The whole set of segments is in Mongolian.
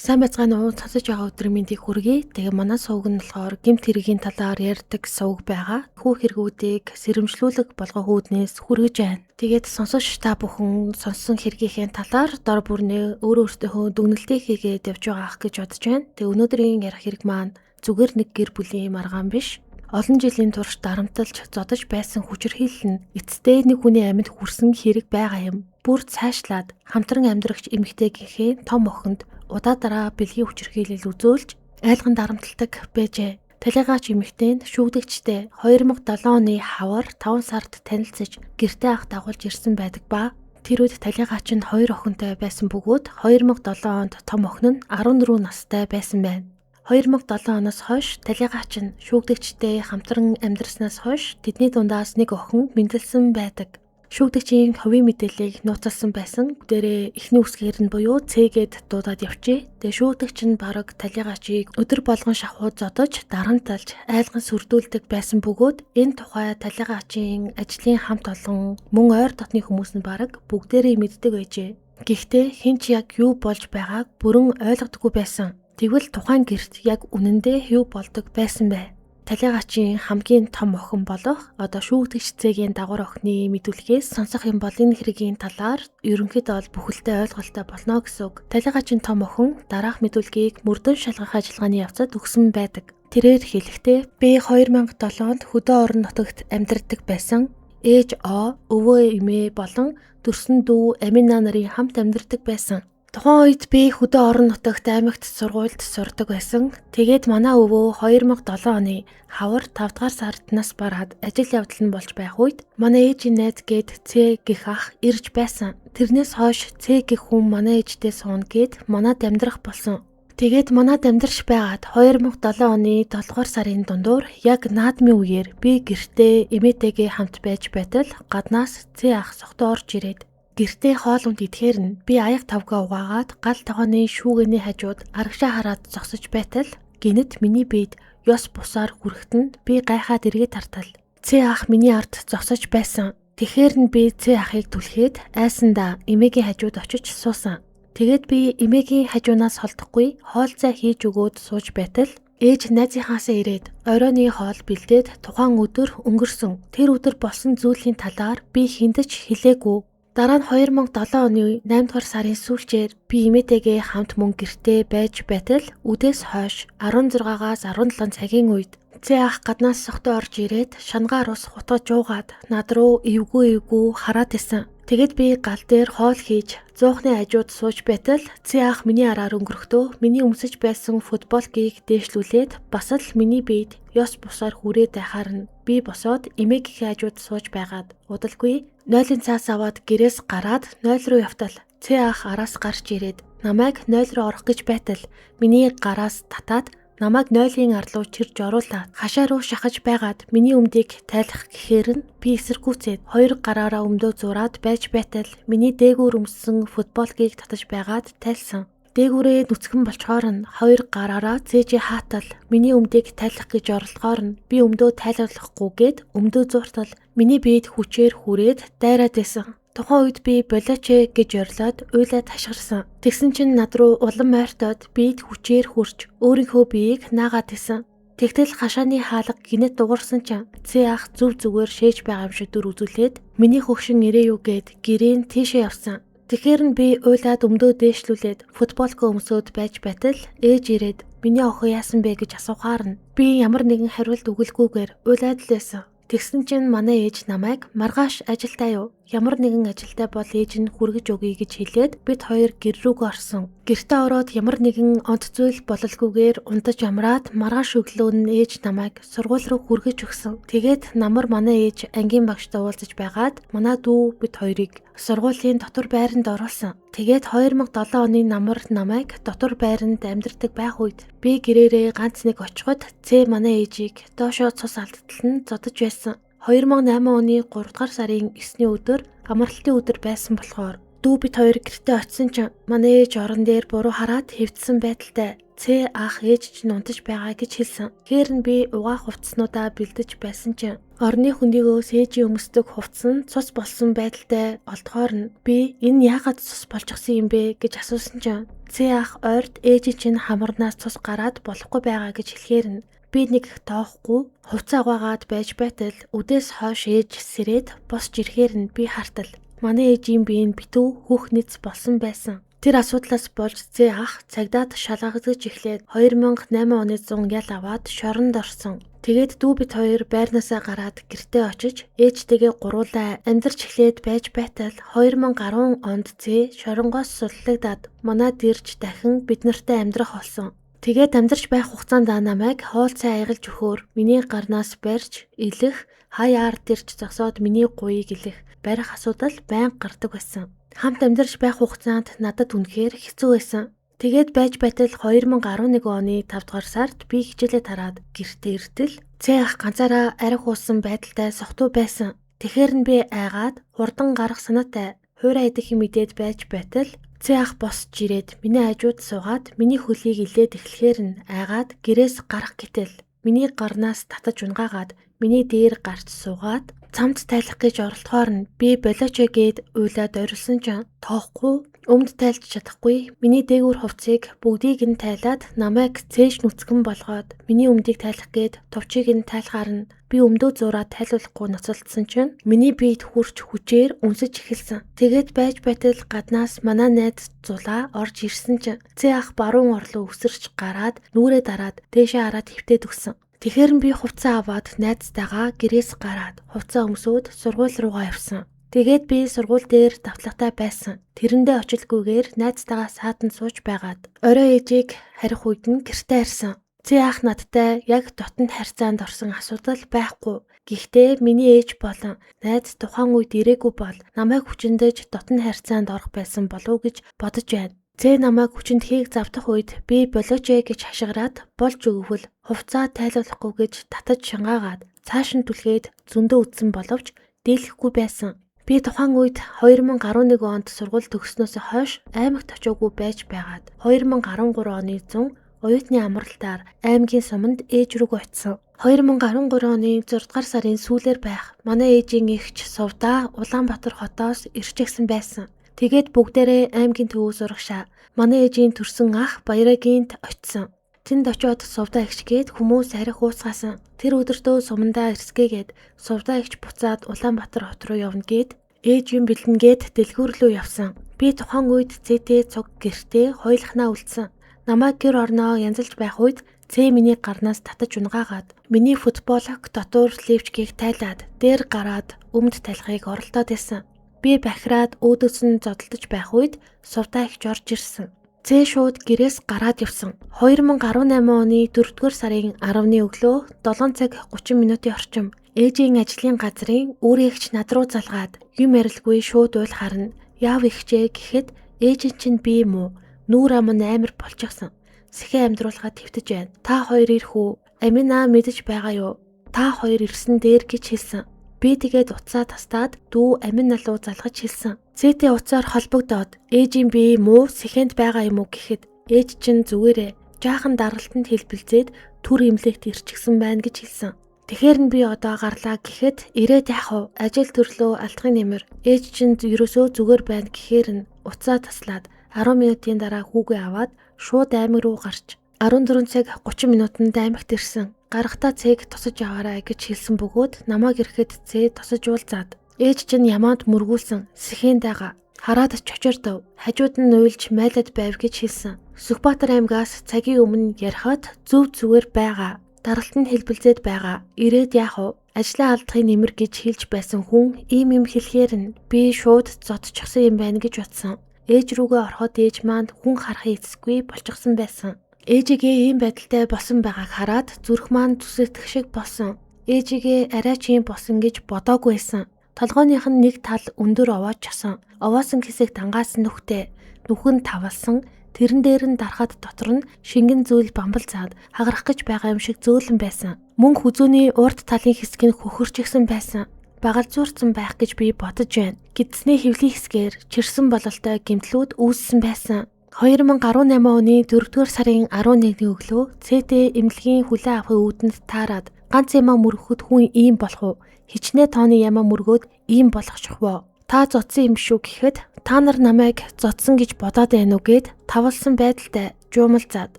Сайн байцгаана уу, цацаж байгаа өдрийн мэндийг хүргэе. Тэгээ манай сувг нь болохоор гэмт хэргийн талаар ярьдаг сувг байгаа. Хүү хэрэгүүдийг сэрэмжлүүлэг болгоо хүүднээс хүргэж байна. Тэгээд сонсогч та бүхэн сонссон хэргийнхээ талаар дор бүрнээ өөртөө дүгнэлтээ хийгээд явж байгаа ах гэж бодож байна. Тэгээ өнөөдрийн ярих хэрэг маань зүгээр нэг гэр бүлийн маргаан биш. Олон жилийн турш дарамталж зодож байсан хүчирхийлэл нь эцэстээ нэг хүний амьд хүрсэн хэрэг байгаа юм. Бүр цаашлаад хамтран амьдрагч эмэгтэйгийнхээ том охинд удаа дараа бэлгийн хүчирхийлэл үзүүлж айлган дарамталдаг байжээ. Талигаач эмэгтэй нь шүүгдэгчтэй 2007 оны хавар 5 сард танилцж гэртээ анх дагуулж ирсэн байдаг ба тэр үед талигаач нь 2 охинтой байсан бөгөөд 2007 онд том охин нь 14 настай байсан байна. 2007 оноос хойш талигаач нь шүүгдэгчтэй хамтран амьдрснаас хойш тэдний дундаас нэг охин мэндэлсэн байдаг. Шүүгдэгчийн хувийн мэдээллийг нууцлсан байсан. Дээрээ эхний үсгээр нь буюу Цгээд дуудаад явжээ. Тэгээ шүүгдэгч нь бараг талигаачийг өдөр болгон шахууд зодож, дарамталж, айлган сүрдүүлдэг байсан бөгөөд энэ тухай талигаачийн ажлын хамт олон мөн ойр дотны хүмүүс нь бараг бүгдээрээ мэддэг байжээ. Гэхдээ хэн ч яг юу болж байгааг бүрэн ойлгодоггүй байсан. Тэгвэл тухайн гэрт яг үнэндээ юу болдог байсан бэ? Талигаачийн хамгийн том охин болох одоо шүүгдэгч Цэгийн дагвар охины мэдүүлгээс сонсох юм бол энэ хэргийн талаар ерөнхийдөө бол бүхэлдээ ойлголттой болно гэсэн үг. Талигаачийн том охин дараах мэдүүлгийг мөрдөн шалгах ажиллагааны явцад өгсөн байдаг. Тэрээр хэлэхдээ би 2007 онд хөдөө орон нутагт амьдардаг байсан. Ээж О, өвөө эмээ болон төрсөн дүү Амина нарын хамт амьдардаг байсан. Тухайн үед би хөдөө орон нутагт аймагт сургуульд сурдаг байсан. Тэгээд манай өвөө 2007 оны хавар 5 дугаар сард нас бараад ажил явдал нь болж байх үед манай ээжийн найз гээд Цэ гэх ах ирж байсан. Тэрнээс хойш Цэ гэх хүн манай ээжтэй сууна гээд манад амьдрах болсон. Тэгээд манад амьдарч байгаад 2007 оны 7 дугаар сарын дундуур яг наадмын үеэр би гэртээ эмээтэйгээ хамт байж байтал гаднаас Цэ ах согтоо орж ирээд гэртээ хоол унд идэхээр нь би аяг тавгаа угаагаад гал тогооны шүүгэний хажууд арагшаа хараад зогсож байтал гинэт миний биед ёс бусаар хүрэхтэн би гайхаад эргээд тартал. Цэ ах миний ард зогсож байсан. Тэгэхэр нь би Цэ ахыг түлхээд айсандаа эмээгийн хажууд очиж суусан. Тэгээд би эмээгийн хажуунаас холдохгүй хоол зай хийж өгөөд сууж байтал ээж найзынхаасаа ирээд оройны хоол бэлдээд тухайн өдөр өнгөрсөн. Тэр өдөр болсон зүйлийн талаар би хиндэж хэлээгүй. Дараа нь 2007 оны 8 дугаар сарын сүүлчээр би эмээтэйгээ хамт мөн гэртээ байж байтал үдээс хойш 16-аас 17 цагийн үед Цэ ах гаднаас согтоо орж ирээд шангаар ус хутгаж уугаад над руу эвгүй хараад исэн. Тэгэд би гал дээр хоол хийж зуухны хажууд сууж байтал Цэ ах миний араар өнгөрөхдөө миний өмсөж байсан футболкийг дээшлүүлээд бас л миний биед ёс бусаар хүрээд байхаар нь би босоод эмээгийн хажууд сууж байгаад удалгүй 0-ын цаас аваад гэрээс гараад 0 руу явтал Цэ ах араас гарч ирээд намайг 0 руу орох гэж байтал миний гараас татаад намайг 0-ын арлуу чирж оруулаад хашаа руу шахаж байгаад миний өмдийг тайлах гэхээр нь би эсэргүүцээд 2 гараараа өмдөө зураад байж байтал миний дээгүүр өмссөн футболкийг татаж байгаад тайлсан. Дээгүүрээ нүцгэн болчхоор нь 2 гараараа Цэжи хаатал миний өмдийг тайлах гэж оролдохоор нь би өмдөө тайлуулахгүйгээд өмдөө зуртал миний биед хүчээр хүрээд дайраад байсан. Тухайн үед би болооч гэж орилоод уйлаад хашгирсан. Тэгсэн чинь над руу улам ойртоод биед хүчээр хурж өөрийнхөө биеийг наагаад исэн. Тэгтэл хашааны хаалга гинэт дуурсан чинь Цэ ах зүв зүгээр шээж байгаа юм шиг дүр үзүүлээд миний хөгшин ирээ юу гэд гэрийн тийшээ явсан. Тэгэхээр нь би уйлаад өмдөө дээшлүүлээд футболкоо өмсөөд байж байтал ээж ирээд миний охин яасан бэ гэж асуухаар нь би ямар нэгэн хариулт өгөлгүйгээр уйлаад л байсан. Тэгсэн чинь манай ээж намайг маргааш ажилдаа юу? Ямар нэгэн ажилдаа бол ээж нь хүргэж өгье гэж хэлээд бид хоёр гэр рүүгээ орсон. Гэртээ ороод ямар нэгэн онц зүйл бололгүйгээр унтаж амраад маргааш өглөө нь ээж намайг сургууль руу хүргэж өгсөн. Тэгээд намар манай ээж ангийн багштай уулзаж байгаад манай дүү бид хоёрыг сургуулийн дотор байранд оруулсан. Тэгээд 2007 оны намар намайг дотор байранд амьдардаг байх үед би гэрээрээ ганц нэг очиход Цэ манай ээжийг доошоо цус алдтал нь зодож байсан. 2008 оны 3 дугаар сарын 9-ний өдөр амралтын өдөр байсан болохоор дүү бид хоёр гэртээ очисон чинь манай ээж орон дээр буруу хараад хэвдсэн байдалтай Цэ ах ээж чинь унтаж байгаа гэж хэлсэн. Тэгэхээр нь би угаах хувцснуудаа бэлдэж байсан чинь Орны хөндийгөөс ээжийн өмсдөг хувцас нь цус болсон байдалтай олдохоор нь би энэ яагаад цус болчихсон юм бэ гэж асуусан чинь цээ ах ойрд ээжийн чинь хамарнаас цус гараад болохгүй байгаа гэж хэлэхээр нь би нэг тоохгүй хувцас агаагаад байж байтал үдээс хойш ээж сэрээд босч ирэхээр нь би хартал манай ээжийн биеийн битүү хүүх нийц болсон байсан. Тэр асуудлаас болж цээ ах цагдаад шалгагдаж эхлээд 2008 оны 100 ял аваад шоронд орсон. Тэгээд дүү бит хоёр байрнаасаа гараад гэртээ очиж ээжтэйгээ гуруулаа амьдарч эхлээд байж байтал 2010 онд цээ шоронгоос суллагдаад манад ирж дахин бид нартай амьдрах болсон. Тэгээд амьдарч байх хугацаанд намайг хоол цай аялж өгөхөөр миний гарнаас барьж илэх хаяар дэрж зогсоод миний гуйг илэх барих асуудал байнга гардаг байсан. Хамт амьдарч байх хугацаанд надад үнэхээр хэцүү байсан. Тэгээд байж байтал 2011 оны 5 дугаар сард би хичээлээ тараад гэртээ иртэл цээ ах ганцаараа арх уусан байдалтай сохтуу байсан. Тэгэхэр нь би айгаад хурдан гарах санаатай хуурай идэх юм идээд байж байтал цээ ах босч ирээд миний хажууд суугаад миний хөлийг илээд эхлэхээр нь айгаад гэрээс гарах гэтэл миний гарнаас татаж унгаагаад миний дээр гарч суугаад цамд тайлах гэж оролдохоор нь би болооч гээд уйлаад орилсон чинь тоохгүй өмд тайлж чадахгүй миний дээгүүр хувцсыг бүгдийг нь тайлаад намайг цээж нүцгэн болгоод миний өмдийг тайлах гээд товчийг нь тайлахаар нь би өмдөө зураа тайлуулахгүй ноцолдсон чинь миний биед хурч хүчээр үнсэж эхэлсэн. Тэгээд байж байтал гаднаас манай найз зулаа орж ирсэн чинь цээ ах баруун орлоо өсөрч гараад нүрээ дараад дээшээ хараад хөвтөд өгсөн. Тэгэхэр нь би хувцас аваад найзтайгаа гэрээс гараад хувцас өмсөөд сургууль руугаа явсан. Тэгээд би сургууль дээр давтлагатай байсан. Тэрэндээ очилгүйгээр найзтайгаа саатан сууж байгаад орой ээжийг харих үед нь гэртээ ирсэн. Цээ ах надтай яг дотнд харьцаанд орсон асуудал байхгүй. Гэхдээ миний ээж болон найз тухайн үед ирээгүй бол намайг хүчнэдэж дотнд харьцаанд орох байсан болов уу гэж бодож байна. Цээ намайг хүчнэдхийг завдах үед би болооч гэж хашгираад болж өгвөл хувцаа тайлуулахгүй гэж татаж шангаагаад цааш нь түлхээд зөндөө үтсэн боловч дийлэхгүй байсан. Би тухайн үед 2011 онд сургууль төгснөөс хойш аймагт очиагүй байж байгаад 2013 оны 100 оюутны амралтаар аймгийн суманд ээж рүүгээ очисон. 2013 оны 6 дугаар сарын сүүлээр байх манай ээжийн эгч Сувдаа Улаанбаатар хотоос ирчихсэн байсан. Тэгээд бүгдээрээ аймгийн төвөө сурагшаа манай ээжийн төрсөн ах Баярагийнт очисон. Тэнд очиод Сувдаа эгчгээд хүмүүс арх уусгаасан. Тэр өдөртөө сумандаа ирсгээгээд Сувдаа эгч буцаад Улаанбаатар хот руу явна гээд ээж юм бэлэнгээд дэлгүүр рүү явсан. Би тухайн үед цээтэй цуг гэртээ хойлохнаа үлдсэн. Намайг гэр орноо янзалж байх үед цээ миний гарнаас татаж унгаагаад миний футболог дотор левчгийг тайлаад дээр гараад өмд талхыг оролдоод байсан. Би бахираад өөдөөс нь зодтолдож байх үед Сувдаа эгч орж ирсэн. Цээ шууд гэрээс гараад явсан. 2018 оны 4-р сарын 10-ны өглөө 7 цаг 30 минутын орчим ээжийн ажлын газрын өөрийн эгч над руу залгаад юм ярилгүй шууд уйл харна. Яав ихчээ гэхэд ээж чинь би юм уу? Нүүр ам нь амар болчихсон. Сэхэ амьдруулахад твтэж байна. Та хоёр ирэх үү? Аминаа мэдэж байгаа юу? Та хоёр ирсэн дээр гэж хэлсэн. Би тэгээд уцаа тастаад дүү амин налуу залгаж хэлсэн. Цээтэй уцаар холбогдоод ээжийн би муу сэхэнд байгаа юм уу гэхэд ээж чинь зүгээрээ жаахан даралтанд хэлбэлзээд түр имлэгт ирчихсэн байна гэж хэлсэн. Тэгэхэр нь би одоо гарлаа гэхэд ирээд яах вэ? Ажил төрлөө алдахын нэмэр ээж чинь ерөөсөө зүгээр байна гэхээр нь уцаа таслаад 10 минутын дараа хүүгээ аваад шууд аймаг руу гарч 14 цаг 30 минутанд аймагт ирсэн. Гарахтаа цээг тосож аваарай гэж хэлсэн бөгөөд намайг ирэхэд цээ тосож уулзаад ээж чинь ямаанд мөргүүлсэн сэхэнд байгаа. Хараад чочордов. Хажууд нь уйлж майлаад байв гэж хэлсэн. Сүхбаатар аймгаас цагийн өмнө ярихад зөв зүгээр байгаа. Даралтанд хэлбэлзээд байгаа. Ирээд яах вэ? Ажлаа алдахын нэмэр гэж хэлж байсан хүн ийм юм хэлэхээр нь би шууд зодчихсан юм байна гэж бодсон. Ээж рүүгээ ороход ээж маанд хүн харахын эцэсгүй болчихсон байсан. Ээжигээ ийм байдалтай болсон байгааг хараад зүрх маань зүсэгдэх шиг болсон. Ээжигээ арай ч юм болсон гэж бодоогүй байсан. Толгойнх нь нэг тал өндөр овоочсон. Овоосон хэсэг тангаасан нүхтэй. Нүх нь тавалсан. Тэрэн дээр нь дарахад дотор нь шингэн зүйл бамбалцаад хагарах гэж байгаа юм шиг зөөлөн байсан. Мөн хүзүүний урд талын хэсэг нь хөхөрчихсэн байсан. Багалзуурсан байх гэж би бодож байна. Гидсний хэвлийн хэсгээр чирсэн бололтой гэмтлүүд үүссэн байсан. 2018 оны 4-р сарын 11-ний өглөө цээтэй эмнэлгийн хүлээ авахын үүдэнд таарад Ганц ямаа мөргөхөд хүн ийм болох уу? Хичнээн тооны ямаа мөргөөд ийм болгочих воо. Та зодсон юм шүү гэхэд та нар намайг зодсон гэж бодоод байна уу гэд тавлсан байдалтай жуумалзаад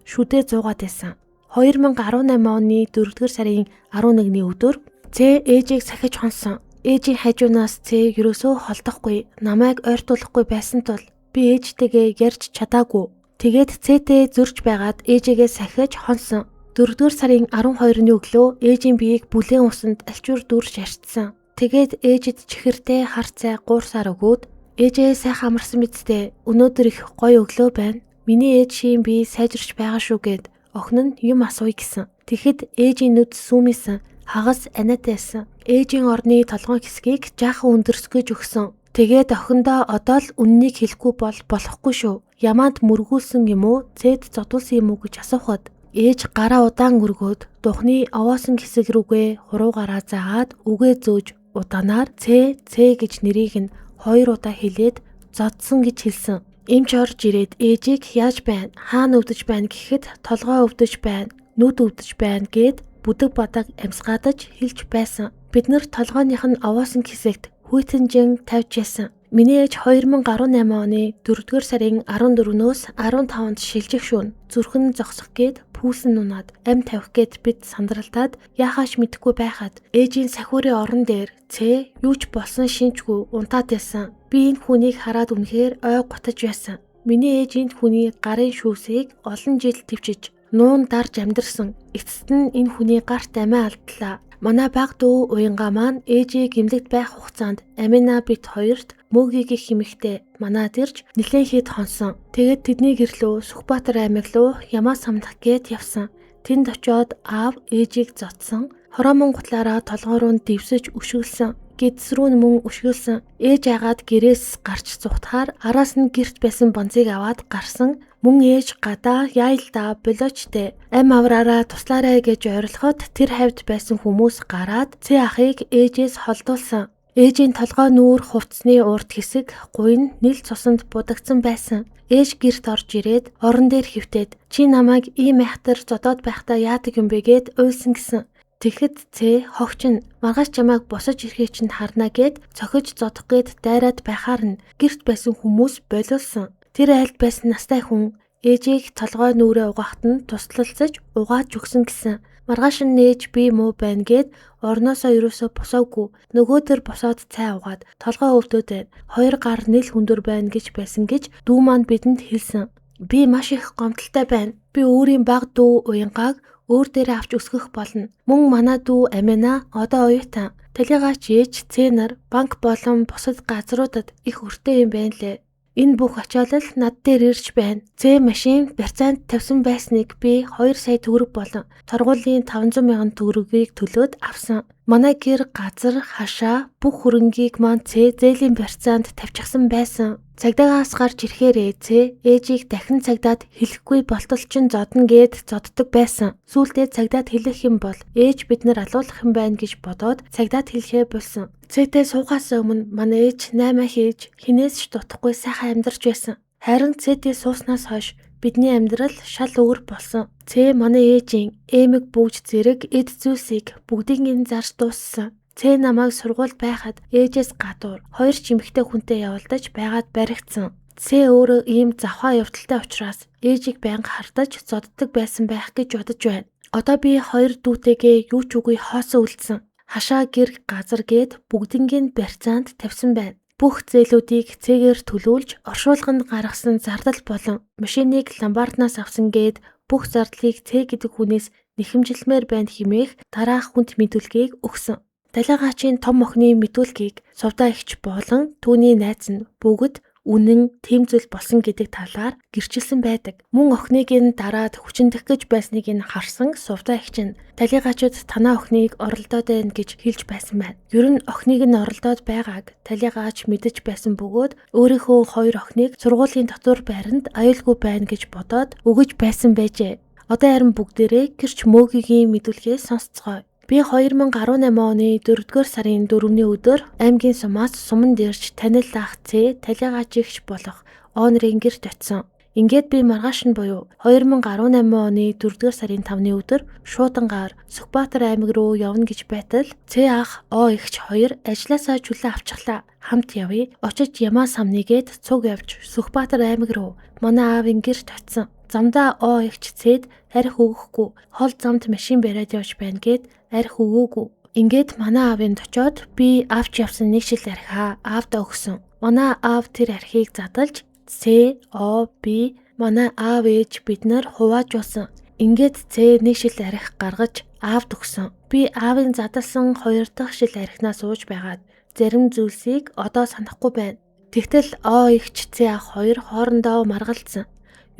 шүдээ зуугаад байсан. 2018 оны 4-р сарын 11-ний өдөр Цэ ээжийг сахиж хонсон. Ээжийн хажуунаас Цэ ерөөсөө холдохгүй, намайг ойртуулахгүй байсан тул би ээжтэйгээ ярьж чадаагүй. Тэгээд Цэтэй зөрж байгаад ээжигээ сахиж хонсон. 4-р сарын 12-ны өглөө ээжийн биеийг бүлээн усанд алчуур дүүрж арчсан. Тэгээд ээжид чихэртэй хар цай гуурсаар өгөөд ээжээ сайхан амарсан мэдтэй. Өнөөдөр их гоё өглөө байна. Миний ээж шин би сайжирч байгаа шүү гэд охин нь юм асууя гэсэн. Тэгэхэд ээжийн нүд сүмээсэн, хагас аниатайсан. Ээжийн орны толгойн хэсгийг жаахан өндөрсгөж өгсөн. Тэгээд охиндоо одоо л үннийг хэлэхгүй болохгүй шүү. Ямаанд мөргүүлсэн юм уу? Цэд зодуулсан юм уу гэж асуухад ээж гараа удаан өргөөд духны овоосон хэсэг рүүгээ хуруугаараа заагаад үгээ зөөж удаанаар Цэ гэж нэрийг нь 2 удаа хэлээд зодсон гэж хэлсэн. Эмч орж ирээд ээжийг яаж байна? Хаана өвдөж байна гэхэд толгой өвдөж байна, нүд өвдөж байна гэд бүдэг бадаг амьсгаадаж хэлж байсан. Бид нар толгойных нь овоосон хэсэгт хүйтэнжин тавьж яасан. Миний ээж 2018 оны 4-р сарын 14-өөс 15-нд шилжих шүүн зүрхэн зогсох гээд пүүсэн нунаад ам тавих гээд бид сандралтаад яахааш мэдэхгүй байхад ээжийн сахиурын орон дээр Цэ юу ч болсон шинжгүй унтаад байсан. Би энэ хүнийг хараад үнэхээр ой готож байсан. Миний ээж энэ хүний гарын шүүсийг олон жил төвчж нуун дарж амьдэрсэн. Эцэст нь энэ хүний гарт амиа алдлаа. Манай баг дүү уянгаа маань ээжээ гимлэгт байх хугацаанд амина бит хоёрт мөөгийг химэгтэй манад ирж нэлээд хэд хонсон. Тэгээд тэдний гэрлөө Сүхбаатар аймаг руу ямаа самдах гээд явсан. Тэнд очиод аав ээжийг зодсон. Хороомон гутлаараа толгой руу дэвсэж өшгөлсөн. Гэдэс рүү мөн өшгөлсөн. Ээж агаад гэрээс гарч цухтахаар араас нь гэрт байсан бонцыг аваад гарсан. Мөн ээж гадаа яайлда болоочтэй ам авраараа туслаарай гэж ойрлоход тэр хавьд байсан хүмүүс гараад Цэ ахыг ээжээс холдуулсан. Ээжийн толгой нүүр хувцсны урд хэсэг гуйн нийл цусанд будагдсан байсан. Ээж гэрт орж ирээд орон дээр хөвтөөд чи намайг ийм айхтар зодоод байхдаа яадаг юм бэ гэд уйлсан гэсэн. Тэгэхэд Цэ хогч нь маргааш чамайг босож ирэхээ чинь харна гэд цохиж зодох гээд дайраад байхаар нь гэрт байсан хүмүүс болиулсан. Тэр айлд байсан настай хүн ээжийг толгой нүрээ угаахт нь туслалцаж угааж өгсөн гэсэн. Маргааш нь ээж би муу байна гэд орноосоо ерөөсөө босоогүй. Нөгөө төр босоод цай угаад толгой өвдөд байна. 2 гар нийл хүндөр байна гэж байсан гэж дүү маань бидэнд хэлсэн. Би маш их гомдолтой байна. Би өөрийн баг дүү уянгааг өөр дээрээ авч өсгөх болно. Мөн манай дүү Амина одоо оюутан. Талигаач ээж Цэ нар банк болон бусад газруудад их өртөө юм байна лээ. Энэ бүх ачаалал над дээр ирж байна. Цэ машин барьцаанд тавьсан байсныг би 2 сая төгрөг болон торгуулийн 500 мянган төгрөгийг төлөөд авсан. Манай гэр газар хашаа бүх хөрөнгийг маань Цэ зээлийн барьцаанд тавьчихсан байсан. Цагдаагаас гарч ирэхээрээ Цэ ээжийг дахин цагдаад хэлэхгүй болтол чин зодно гэд зоддог байсан. Сүүлдээ цагдаад хэлэх юм бол ээж бид нар алуулах юм байна гэж бодоод цагдаад хэлэхээ болсон. Цэтэй суугаас өмнө манай ээж 8 хийж хинээс ч дутахгүй сайхан амьдарч байсан. Харин Цэтэй сууснаас хойш бидний амьдрал шал өөр болсон. Цэ манай ээжийн эмэг бүүж зэрэг эд зүйлсийг бүгдийг нь зарж дууссан. Цэ намайг сургуульд байхад ээжээс гадуур 2 чимэгтэй хүнтэй явуулдаж байгаад баригдсан. Цэ өөрөө ийм завхаа явдалтай учраас ээжийг байнга хартаж зоддог байсан байх гэж бодож байна. Одоо би 2 дүүтэйгээ юу ч үгүй хоосон үлдсэн. Хашаа гэр газар гээд бүгднийг барьцаанд тавьсан байна. Бүх зээлүүдийг Цэгээр төлүүлж оршуулганд гаргасан зардал болон машиныг ломбарднаас авсан гээд бүх зардлыг Цэ гэдэг хүнээс нэхэмжилмээр байна хэмээх дараах хүнд мэдүүлгийг өгсөн. Далайгаачийн том охины мэдүүлгийг сувдаа эгч болон түүний найз нь бүгд үнэн тэм зүйл болсон гэдэг талаар гэрчилсэн байдаг. Мөн охиныг нь дараад хүчндэх гэж байсныг нь харсан сувдаа эгч нь талайгаачид танаа охиныг оролдоод байна гэж хэлж байсан байна. Ер нь охиныг нь оролдоод байгааг талайгаач мэдэж байсан бөгөөд өөрийнхөө 2 охиныг сургуулийн дотор байранд аюулгүй байна гэж бодоод өгөж байсан байжээ. Одоо харин бүгдээрээ гэрч мөөгийн мэдүүлгээ сонсцгоо. Би 2018 оны 4-р сарын 4-ний өдөр аймгийн сумаас суманд ирж танил ах Цэ талайгаачигч болох оонрын гэрт очисон. Ингээд би маргааш нь буюу 2018 оны 4-р сарын 5-ны өдөр шуудангаар Сүхбаатар аймаг руу явна гэж байтал Цэ ах О эгч хоёр ажилласаа чөлөө авчихлаа. Хамт явъя. Очиж ямаа самныгээд цуг явж Сүхбаатар аймаг руу манай аавын гэрт очисон. Замдаа О эгч Цэд арх өгөхгүй. Хол замд машин бариад явж байна гэд арх өгөөгүй. Ингээд манай аавынд очиод би авч явсан нэг шил архиа аавдаа өгсөн. Манай аав тэр архийг задалж Цэ О би манай аав ээж бид нар хувааж басан. Ингээд Цэ нэг шил арх гаргаж аавд өгсөн. Би аавын задалсан 2 дахь шил архинаас сууж байгаад зарим зүйлсийг одоо санахгүй байна. Тэгтэл О эгч Цэ ах хоёр хоорондоо маргалдсан.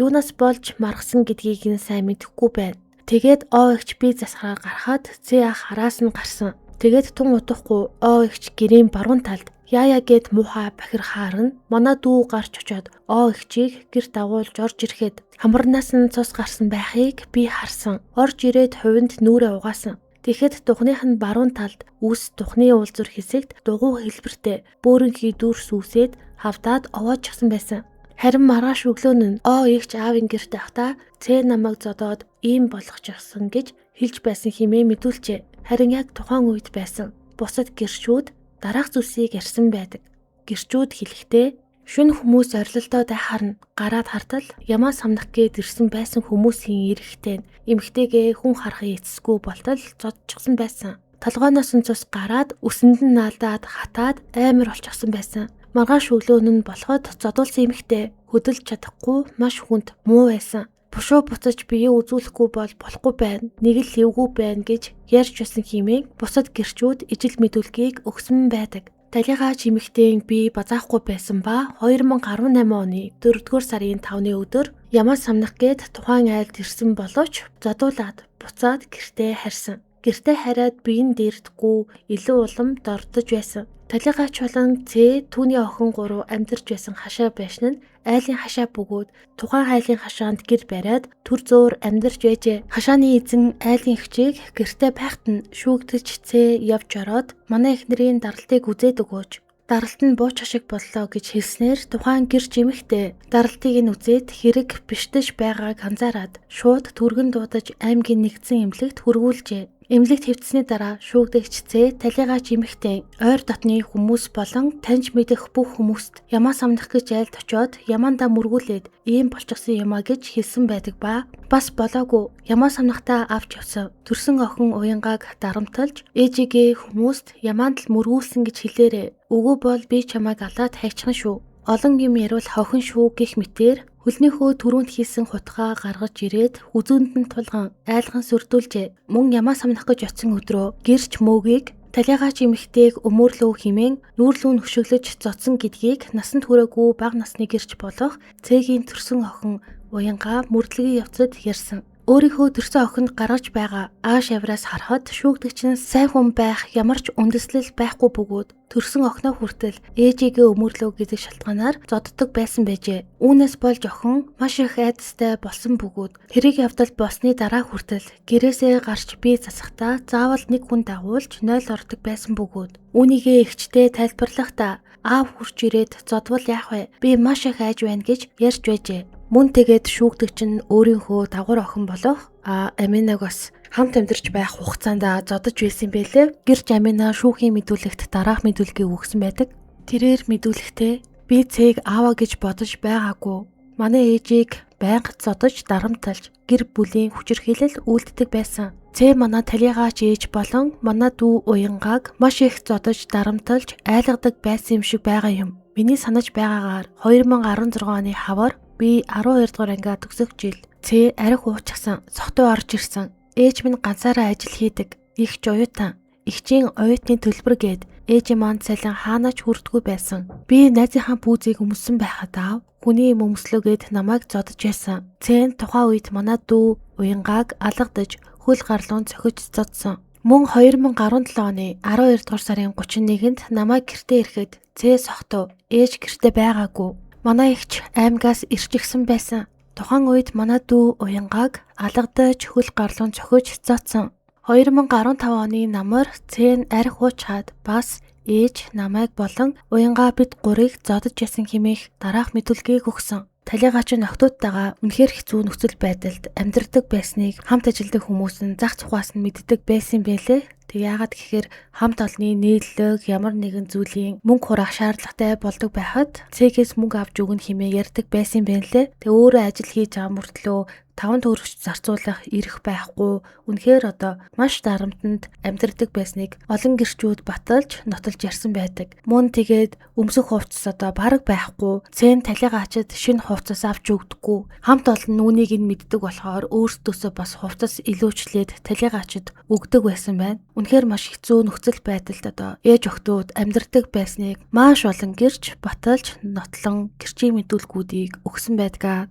Юунаас болж маргасан гэдгийг нь сайн мэдэхгүй байна. Тэгээд О эгч би засахаар гарахад Цэ ах араас нь гарсан. Тэгээд тун утахгүй О эгч гэрийн баруун талд яая гэд муухай бахир хаарна. Манай дүү гарч очоод О эгчийг гэр дагуулж орж ирэхэд хамарнаас нь цус гарсан байхыг би харсан. Орж ирээд хувинд нүрээ угаасан. Тэгэхэд духных нь баруун талд үс духны уулзур хэсэгт дугуй хэлбэртэй бөөрөнхий дүрс үсээд хавдаад овоожчихсан байсан. Харин маргааш өглөө нь О эгч аавын гэрт байхдаа Цэ намайг зодоод ийм болгочихсон гэж хэлж байсан хэмээн мэдүүлжээ. Харин яг тухайн үед байсан бусад гэрчүүд дараах зүйлсийг ярьсан байдаг. Гэрчүүд хэлэхдээ шүн хүмүүс орилолдоо дайхаар нь гараад хартал ямаа самнах гээд ирсэн байсан хүмүүсийн эрэхтэй эмхтэйгээ хүн харахын эцэсгүй болтол зодчихсон байсан. Толгойноос нь цус гараад өсөнд нь наалдаад хатаад амар болчихсон байсан. Маргааш өглөө нь болоход зодуулсан эмхтэй хөдөлж чадахгүй маш хүнд муу байсан. Бушуу буцаж бие үзүүлэхгүй бол болохгүй байна. Нэг л левгүй байна гэж ярьж байсан хэмээн бусад гэрчүүд ижил мэдүүлгийг өгсөн байдаг. Талигаа чимэгтэй би базаахгүй байсан ба 2018 оны 4-р сарын 5-ны өдөр ямаа самнах гээд тухайн айлд ирсэн боловч задуулаад буцаад гэртээ харьсан. Гэртээ хараад биеийн дээрдгүү илүү улам дордож байсан. Талигаач болон Цэ түүний охин 3 амьдарч байсан хашаа байшин нь айлын хашаа бөгөөд тухайн айлын хашаанд гэр бариад төр зөөр амьдарч байжээ. Хашааны эзэн айлын эгчийг гэртээ байхад нь шүүгдэж Цэ явж ороод манай эхнэрийн даралтыг үзээд өгөөч. Даралт нь бууч шиг боллоо гэж хэлснээр тухайн гэрч эмэгтэй даралтыг нь үзээд хэрэг бишдэж байгааг анзаараад шууд түргэн дуудаж аймгийн нэгдсэн эмнэлэгт хүргүүлжээ. Эмнэлэгт хэвтсэний дараа шүүгдэгч Цэ талигаач эмэгтэй ойр дотны хүмүүс болон таньж мэдэх бүх хүмүүст ямаа самнах гэж айлд очиод ямаандаа мөргүүлээд ийм болчихсон юмаа гэж хэлсэн байдаг ба бас болоогүй ямаа самнахтаа авч явсан төрсөн охин уянгааг дарамталж ээжигээ хүмүүст ямаанд л мөргүүлсэн гэж хэлээрээ үгүй бол би чамайг алаад хайчихна шүү. Олон юм ярил хохин шүү гэх мэтээр хөлнийхөө түрүүнд хийсэн хутгаа гаргаж ирээд үзүүнд нь тулган айлган сүрдүүлжээ. Мөн ямаа самнах гэж очисон өдрөө гэрч мөөгийг талигаач эмэгтэйг өмөөрлөв хэмээн нүүрлүүн хөшөглөж зодсон гэдгийг насанд хүрээгүй бага насны гэрч болох Цэгийн төрсөн охин уянгаа мөрдлөгийн явцад ярьсан. Өөрийнхөө төрсөн охинд гаргаж байгаа ааш авраас харахад шүүгдэгч нь сайн хүн байх ямар ч үндэслэл байхгүй бөгөөд төрсөн охиноо хүртэл ээжигээ өмөрлөө гэдэг шалтгаанаар зодддог байсан байжээ. Үүнээс болж охин маш их айдастай болсон бөгөөд хэрэг явдал болсны дараа хүртэл гэрээсээ гарч бие засахдаа заавал нэг хүн дагуулж 0 ордог байсан бөгөөд үүнийгээ эгчтэй тайлбарлахдаа аав хурж ирээд зодвол яах вэ? Би маш их айж байна гэж ярьж байжээ. Мөн тэгээд шүүгдэгч нь өөрийнхөө дагвар охин болох Аминаг бас хамт амьдарч байх хугацаанд зодож байсан байлээ. Гэрч Амина шүүхийн мэдүүлэгт дараах мэдүүлгийг өгсөн байдаг. Тэрээр мэдүүлэхдээ би Цэгийг ааваа гэж бодож байгаагүй. Манай ээжийг байнга зодож дарамталж гэр бүлийн хүчирхийлэл үйлддэг байсан. Цэ манай талигаач ээж болон манай дүү уянгааг маш их зодож дарамталж айлгадаг байсан юм шиг байгаа юм. Миний санаж байгаагаар 2016 оны хавар би 12 дугаар ангиа төгсөх жил Цэ арх уучихсан, сохтой орж ирсэн. Ээж минь ганцаараа ажил хийдэг. Их ч оюутан. Игчийн оюутны төлбөр гээд ээж маань цалин хаанаач хүрдэггүй байсан. Би найзынхаа пүүзийг өмссөн байхад аав хүний юм өмслөөгээд намайг зодож байсан. Цэн тухайн үед манай дүү уянгааг алгадаж хөл гарлуун цохиж зодсон. Мөн 2017 оны 12 дугаар сарын 31-нд намайг гэртээ ирэхэд Цэ сохтов ээж гэртээ байгаагүй. Манай эгч аймгаас ирчихсэн байсан. Тухайн үед манай дүү уянгааг алгадаж хөл гарлуун цохиж зодсон. 2015 оны намар Цэн арх уучаад бас ээж намайг болон уянгаа бид 3-ыг зодож ясан хэмээх дараах мэдүүлгийг өгсөн. Талигач нь охтуудтайгаа үнэхээр хэцүү нөхцөл байдалд амьдардаг байсныг хамт ажилладаг хүмүүс нь зах зугаас нь мэддэг байсан байлээ. Тэг яагаад гэхээр хамт олонний нийллэг ямар нэгэн зүйлийн мөнгө хураах шаардлагатай болдог байхад цэгээс мөнгө авч өгнө хэмээн ярьдаг байсан байна лээ. Тэг өөрөө ажил хийж байгаа мөртлөө 5 төгрөгч зарцуулах эрх байхгүй. Үнэхээр одоо маш дарамтанд амьдардаг байсныг олон гэрчүүд баталж нотолж ярьсан байдаг. Мөн тэгээд өмсөх хувцас одоо бараг байхгүй. Цэн талигаачид шинэ хувцас авч өгдөггүй. Хамт олон нүунийг нь мэддэг болохоор өөрсдөөсөө бас хувцас илүүчлээд талигаачид өгдөг байсан байна. Үнэхээр маш хэцүү нөхцөл байдалд одоо ээж охтууд амьдардаг байсныг маш олон гэрч баталж нотлон гэрчийн мэдүүлгүүдийг өгсөн байдаг.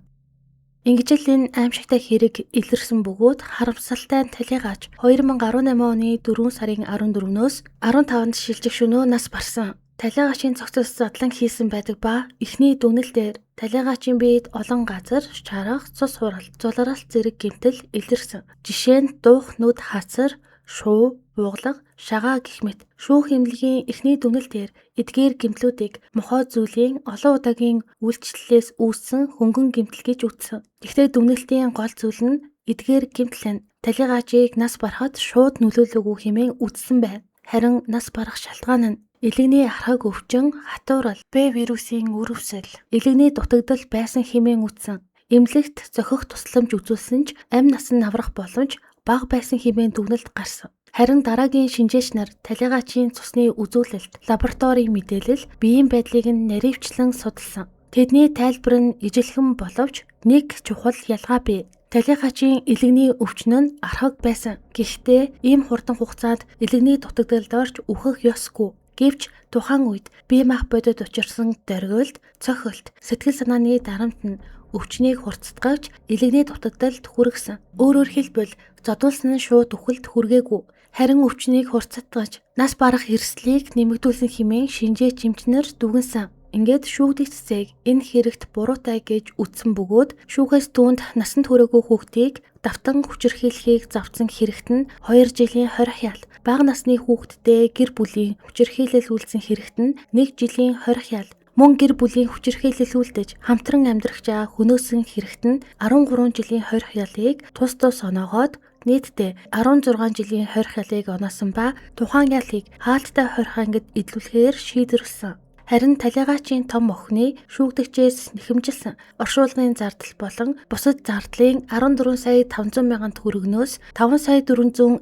Ингэж л энэ аимшигтай хэрэг илэрсэн бөгөөд харамсалтай нь талигач 2018 оны 4 сарын 14-өөс 15-нд шилжих шөнөө нас барсан. Талигаачийн цогцос задлан хийсэн байдаг ба эхний дүнэл дээр талигаачийн биед олон газар чарах, цус хурал, зуларалт зэрэг гэмтэл илэрсэн. Жишээ нь дуух нүд хацар, шуу, ууглаг, шагаа гэх мэт шүүх эмнэлгийн эхний дүнэл дээр эдгээр гэмтлүүдийг мохоо зүйлийн олон удаагийн үйлчлэлээс үүссэн хөнгөн гэмтэл гэж үзсэн. Гэхдээ дүнэлтийн гол зүйл нь эдгээр гэмтэл нь талигаачийг нас барахад шууд нөлөөлөөгүй хэмээн үзсэн байна. Харин нас барах шалтгаан нь элэгний архаг өвчин, хатуурал, Б вирусын өрөвсөл, элэгний дутагдал байсан хэмээн үзсэн. Эмнэлэгт зохих тусламж үзүүлсэн ч амь нас нь аврах боломж бага байсан хэмээн дүгнэлт гарсан. Харин дараагийн шинжээч нар талигаачийн цусны үзүүлэлт, лабораторийн мэдээлэл, биеийн байдлыг нь наривчлан судалсан. Тэдний тайлбар нь ижилхэн боловч нэг чухал ялгаа бий. Талигаачийн элэгний өвчин нь архаг байсан. Гэхдээ ийм хурдан хугацаанд элэгний дутагдалд орж үхэх ёсгүй. Гэвч тухайн үед бие мах бодит учирсан дөргийлт, цохилт, сэтгэл санааны дарамт нь өвчнийг хурцдагч элэгний дутагдалд хүргэсэн. Өөрөөр хэлбэл зодуулсан нь шууд үхэлд хүргээгүй. Харин өвчнийг хурцдагч нас барах эрсдлийг нэмэгдүүлсэн хэмээн шинжээч эмчнэр дүгнсэн. Ингээд шүүгдэх цэцэг энэ хэрэгт буруутай гэж үздсэн бөгөөд шүүхээс түүнд насанд хүрээгүй хүүхдийг давтан хүчирхийлэхийг завдсан хэрэгт нь 2 жилийн хорих ял, бага насны хүүхдтэй гэр бүлийн хүчирхийлэл үйлдсэн хэрэгт нь 1 жилийн хорих ял, мөн гэр бүлийн хүчирхийлэл үйлдэж хамтран амьдрах жаа хөнөөсөн хэрэгт нь 13 жилийн хорих ялыг тус тус оноогоод нийтдээ 16 жилийн хорих ялыг оноосон ба тухайн ялыг хаалттай хорих ангид эдлүүлэхээр шийдвэрлэсэн. Харин талигаачийн том охины шүүгдэгчээс нэхэмжилсэн оршуулгын зардал болон бусад зардлын 14 сая 500 мянган төгрөгнөөс 5 сая 496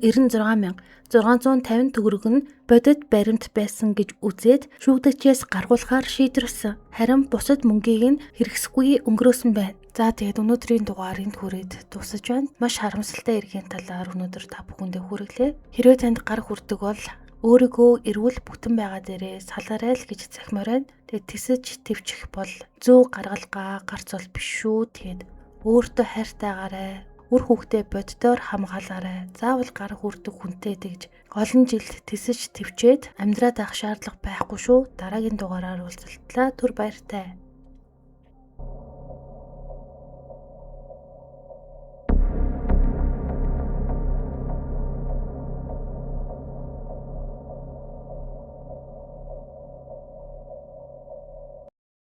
мянга 650 төгрөг нь бодит баримт байсан гэж үзээд шүүгдэгчээс гаргуулахаар шийдвэрлэсэн. Харин бусад мөнгийг нь хэрэгсэхгүй өнгөрөөсөн байна. За тэгээд өнөөдрийн дугаар энд хүрээд дуусаж байна. Маш харамсалтай эрхийн талаар өнөөдөр та бүхэндээ хүргэлээ. Хэрвээ танд гар хүрдэг бол өөрийгөө эрүүл бүтэн байгаа дээрээ салгарай л гэж захимаар байна. Тэгээд тэсэж твчих бол зүү гаргалгаа гарц бол биш шүү. Тэгээд өөртөө хайртайгаарай. Үр хүүхдээ боддоор хамгаалаарай. Заавал гар хүрдэг хүнтэй тэгж олон жилд тэсэж твчээд амьдраад авах шаардлага байхгүй шүү. Дараагийн дугаараар уулзалтлаа. Түр баяртай.